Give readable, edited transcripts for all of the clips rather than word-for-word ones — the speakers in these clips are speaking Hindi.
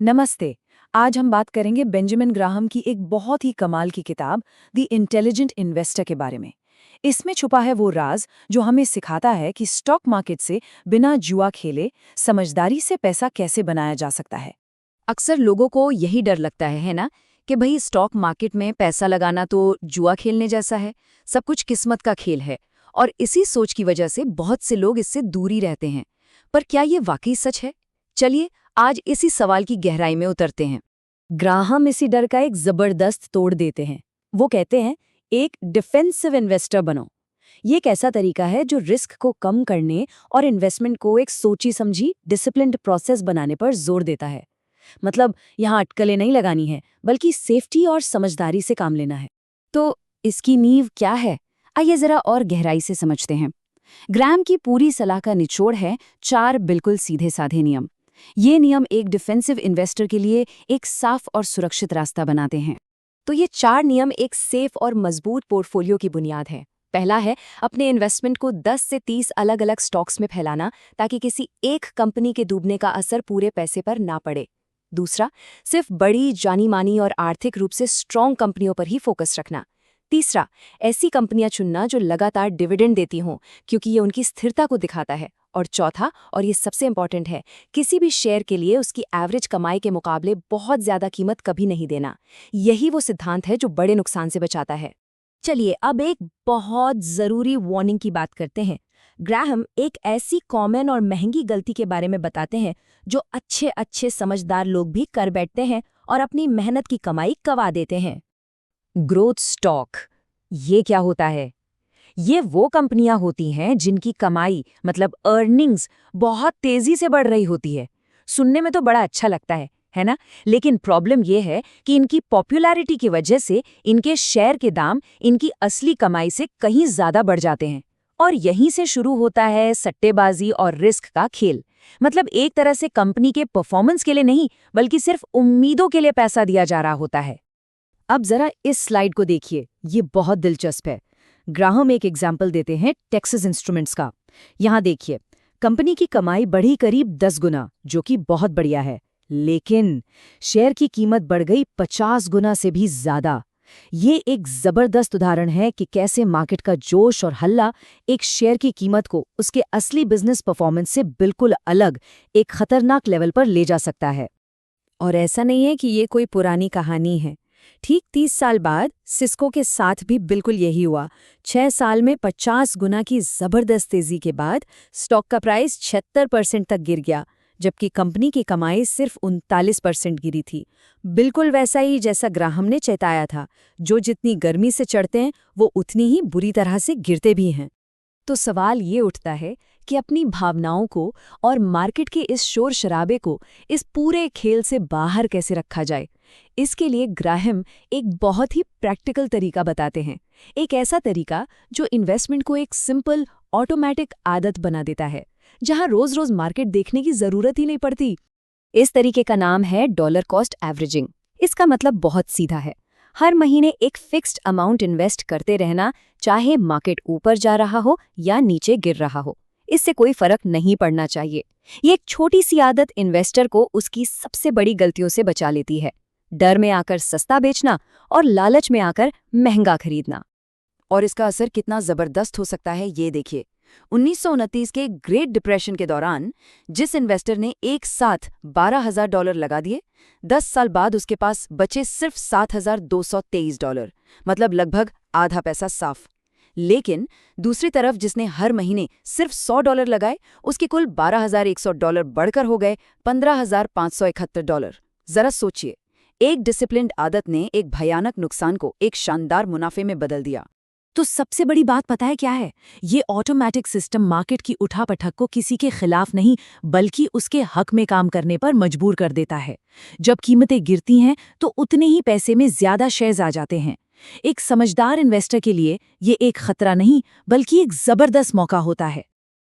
नमस्ते। आज हम बात करेंगे बेंजामिन ग्राहम की एक बहुत ही कमाल की किताब द इंटेलिजेंट इन्वेस्टर के बारे में। इसमें छुपा है वो राज जो हमें सिखाता है कि स्टॉक मार्केट से बिना जुआ खेले समझदारी से पैसा कैसे बनाया जा सकता है। अक्सर लोगों को यही डर लगता है ना, कि भाई स्टॉक मार्केट में पैसा लगाना तो जुआ खेलने जैसा है, सब कुछ किस्मत का खेल है। और इसी सोच की वजह से बहुत से लोग इससे दूरी रहते हैं। पर क्या ये वाकई सच है? चलिए आज इसी सवाल की गहराई में उतरते हैं। ग्राहम इसी डर का एक जबरदस्त तोड़ देते हैं। वो कहते हैं, एक डिफेंसिव इन्वेस्टर बनो। ये एक ऐसा तरीका है जो रिस्क को कम करने और इन्वेस्टमेंट को एक सोची समझी डिसिप्लिन्ड प्रोसेस बनाने पर जोर देता है। मतलब यहाँ अटकलें नहीं लगानी है, बल्कि सेफ्टी और समझदारी से काम लेना है। तो इसकी नींव क्या है? आइए जरा और गहराई से समझते हैं। ग्राहम की पूरी सलाह का निचोड़ है 4 बिल्कुल सीधे साधे नियम। ये नियम एक डिफेंसिव इन्वेस्टर के लिए एक साफ और सुरक्षित रास्ता बनाते हैं। तो ये 4 नियम एक सेफ और मजबूत पोर्टफोलियो की बुनियाद है। पहला है, अपने इन्वेस्टमेंट को 10 से 30 अलग अलग स्टॉक्स में फैलाना, ताकि किसी एक कंपनी के डूबने का असर पूरे पैसे पर ना पड़े। दूसरा, सिर्फ बड़ी, जानी मानी और आर्थिक रूप से स्ट्रॉन्ग कंपनियों पर ही फोकस रखना। तीसरा, ऐसी कंपनियां चुनना जो लगातार डिविडेंड देती हों, क्योंकि ये उनकी स्थिरता को दिखाता है। और चौथा, और ये सबसे इंपॉर्टेंट है, किसी भी शेयर के लिए उसकी एवरेज कमाई के मुकाबले बहुत ज्यादा कीमत कभी नहीं देना। यही वो सिद्धांत है जो बड़े नुकसान से बचाता है। चलिए अब एक बहुत जरूरी वार्निंग की बात करते हैं। ग्राहम एक ऐसी कॉमन और महंगी गलती के बारे में बताते हैं जो अच्छे अच्छे समझदार लोग भी कर बैठते हैं और अपनी मेहनत की कमाई गंवा देते हैं। ग्रोथ स्टॉक, ये क्या होता है? ये वो कंपनियां होती हैं जिनकी कमाई मतलब अर्निंग्स बहुत तेजी से बढ़ रही होती है। सुनने में तो बड़ा अच्छा लगता है ना? लेकिन प्रॉब्लम ये है कि इनकी पॉपुलैरिटी की वजह से इनके शेयर के दाम इनकी असली कमाई से कहीं ज्यादा बढ़ जाते हैं। और यहीं से शुरू होता है सट्टेबाजी और रिस्क का खेल। मतलब एक तरह से कंपनी के परफॉर्मेंस के लिए नहीं, बल्कि सिर्फ उम्मीदों के लिए पैसा दिया जा रहा होता है। अब जरा इस स्लाइड को देखिए, ये बहुत दिलचस्प है। ग्राहम एक एग्जाम्पल देते हैं टेक्सास इंस्ट्रूमेंट्स का। यहाँ देखिए, कंपनी की कमाई बढ़ी करीब 10 गुना, जो कि बहुत बढ़िया है। लेकिन शेयर की कीमत बढ़ गई 50 गुना से भी ज्यादा। ये एक जबरदस्त उदाहरण है कि कैसे मार्केट का जोश और हल्ला एक शेयर की कीमत को उसके असली बिजनेस परफॉर्मेंस से बिल्कुल अलग एक खतरनाक लेवल पर ले जा सकता है। और ऐसा नहीं है कि ये कोई पुरानी कहानी है। ठीक 30 साल बाद सिस्को के साथ भी बिल्कुल यही हुआ। 6 साल में 50 गुना की जबरदस्त तेजी के बाद स्टॉक का प्राइस 76% तक गिर गया, जबकि कंपनी की कमाई सिर्फ 39% गिरी थी। बिल्कुल वैसा ही जैसा ग्राहम ने चेताया था, जो जितनी गर्मी से चढ़ते हैं वो उतनी ही बुरी तरह से गिरते भी हैं। तो सवाल ये उठता है कि अपनी भावनाओं को और मार्केट के इस शोर शराबे को इस पूरे खेल से बाहर कैसे रखा जाए। इसके लिए ग्राहम एक बहुत ही प्रैक्टिकल तरीका बताते हैं। एक ऐसा तरीका जो इन्वेस्टमेंट को एक सिंपल ऑटोमेटिक आदत बना देता है, जहां रोज रोज मार्केट देखने की जरूरत ही नहीं पड़ती। इस तरीके का नाम है डॉलर कॉस्ट एवरेजिंग। इसका मतलब बहुत सीधा है, हर महीने एक फिक्स्ड अमाउंट इन्वेस्ट करते रहना, चाहे मार्केट ऊपर जा रहा हो या नीचे गिर रहा हो। इससे कोई फर्क नहीं पड़ना चाहिए। ये एक छोटी सी आदत इन्वेस्टर को उसकी सबसे बड़ी गलतियों से बचा लेती है, डर में आकर सस्ता बेचना और लालच में आकर महंगा खरीदना। और इसका असर कितना जबरदस्त हो सकता है ये देखिए। 1929 के ग्रेट डिप्रेशन के दौरान जिस इन्वेस्टर ने एक साथ $12,000 लगा दिए, 10 साल बाद उसके पास बचे सिर्फ $7,223, मतलब लगभग आधा पैसा साफ। लेकिन दूसरी तरफ जिसने हर महीने सिर्फ $100 लगाए, उसके कुल $12,100 बढ़कर हो गए $15,571। जरा सोचिए, एक डिसिप्लिन्ड आदत ने एक भयानक नुकसान को एक शानदार मुनाफे में बदल दिया। तो सबसे बड़ी बात पता है क्या है? ये ऑटोमेटिक सिस्टम मार्केट की उठापटक को किसी के खिलाफ नहीं, बल्कि उसके हक में काम करने पर मजबूर कर देता है। जब कीमतें गिरती हैं तो उतने ही पैसे में ज्यादा शेयर्स आ जाते हैं। एक समझदार इन्वेस्टर के लिए ये एक खतरा नहीं, बल्कि एक जबरदस्त मौका होता है।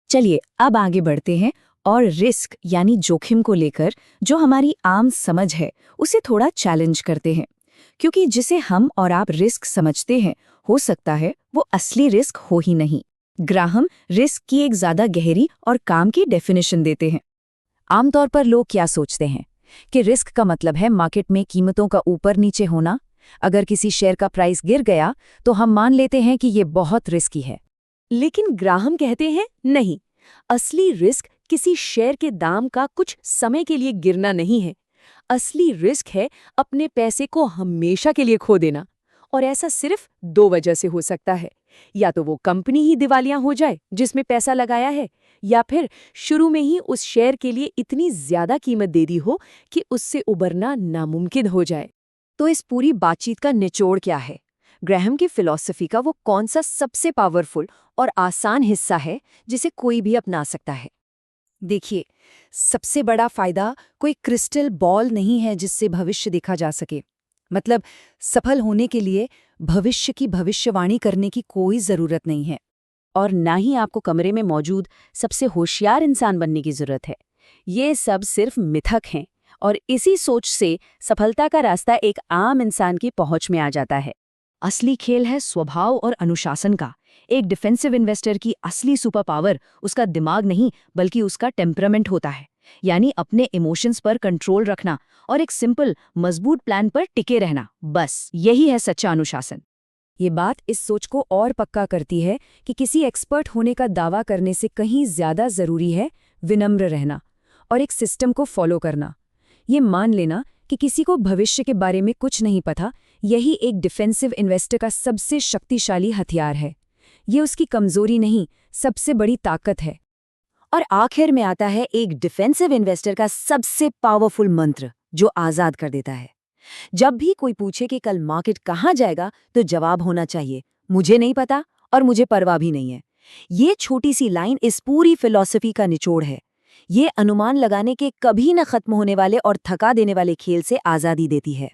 चलिए अब आगे बढ़ते हैं और रिस्क यानी जोखिम को लेकर जो हमारी आम समझ है उसे थोड़ा चैलेंज करते हैं। क्योंकि जिसे हम और आप रिस्क समझते हैं, हो सकता है वो असली रिस्क हो ही नहीं। ग्राहम रिस्क की एक ज्यादा गहरी और काम की डेफिनेशन देते हैं। आमतौर पर लोग क्या सोचते हैं कि रिस्क का मतलब है मार्केट में कीमतों का ऊपर नीचे होना। अगर किसी शेयर का प्राइस गिर गया तो हम मान लेते हैं कि ये बहुत रिस्की है। लेकिन ग्राहम कहते हैं नहीं, असली रिस्क किसी शेयर के दाम का कुछ समय के लिए गिरना नहीं है। असली रिस्क है अपने पैसे को हमेशा के लिए खो देना। और ऐसा सिर्फ दो वजह से हो सकता है। या तो वो कंपनी ही दिवालिया हो जाए जिसमें पैसा लगाया है, या फिर शुरू में ही उस शेयर के लिए इतनी ज्यादा कीमत दे दी हो कि उससे उबरना नामुमकिन हो जाए। तो इस पूरी बातचीत का निचोड़ क्या है? ग्रैहम की फिलॉसफी का वो कौन सा सबसे पावरफुल और आसान हिस्सा है जिसे कोई भी अपना सकता है? देखिए, सबसे बड़ा फायदा कोई क्रिस्टल बॉल नहीं है जिससे भविष्य देखा जा सके। मतलब सफल होने के लिए भविष्य की भविष्यवाणी करने की कोई जरूरत नहीं है, और ना ही आपको कमरे में मौजूद सबसे होशियार इंसान बनने की जरूरत है। ये सब सिर्फ मिथक हैं, और इसी सोच से सफलता का रास्ता एक आम इंसान की पहुंच में आ जाता है। असली खेल है स्वभाव और अनुशासन का। एक डिफेंसिव इन्वेस्टर की असली सुपर पावर उसका दिमाग नहीं बल्कि उसका टेम्परामेंट होता है, यानी अपने इमोशंस पर कंट्रोल रखना और एक सिंपल मजबूत प्लान पर टिके रहना। बस यही है सच्चा अनुशासन। ये बात इस सोच को और पक्का करती है कि किसी एक्सपर्ट होने का दावा करने से कहीं ज्यादा जरूरी है विनम्र रहना और एक सिस्टम को फॉलो करना। ये मान लेना कि किसी को भविष्य के बारे में कुछ नहीं पता, यही एक डिफेंसिव इन्वेस्टर का सबसे शक्तिशाली हथियार है। ये उसकी कमजोरी नहीं, सबसे बड़ी ताकत है। और आखिर में आता है एक डिफेंसिव इन्वेस्टर का सबसे पावरफुल मंत्र जो आजाद कर देता है। जब भी कोई पूछे कि कल मार्केट कहाँ जाएगा तो जवाब होना चाहिए, मुझे नहीं पता और मुझे परवाह भी नहीं है। ये छोटी सी लाइन इस पूरी फिलॉसफी का निचोड़ है। ये अनुमान लगाने के कभी न खत्म होने वाले और थका देने वाले खेल से आज़ादी देती है।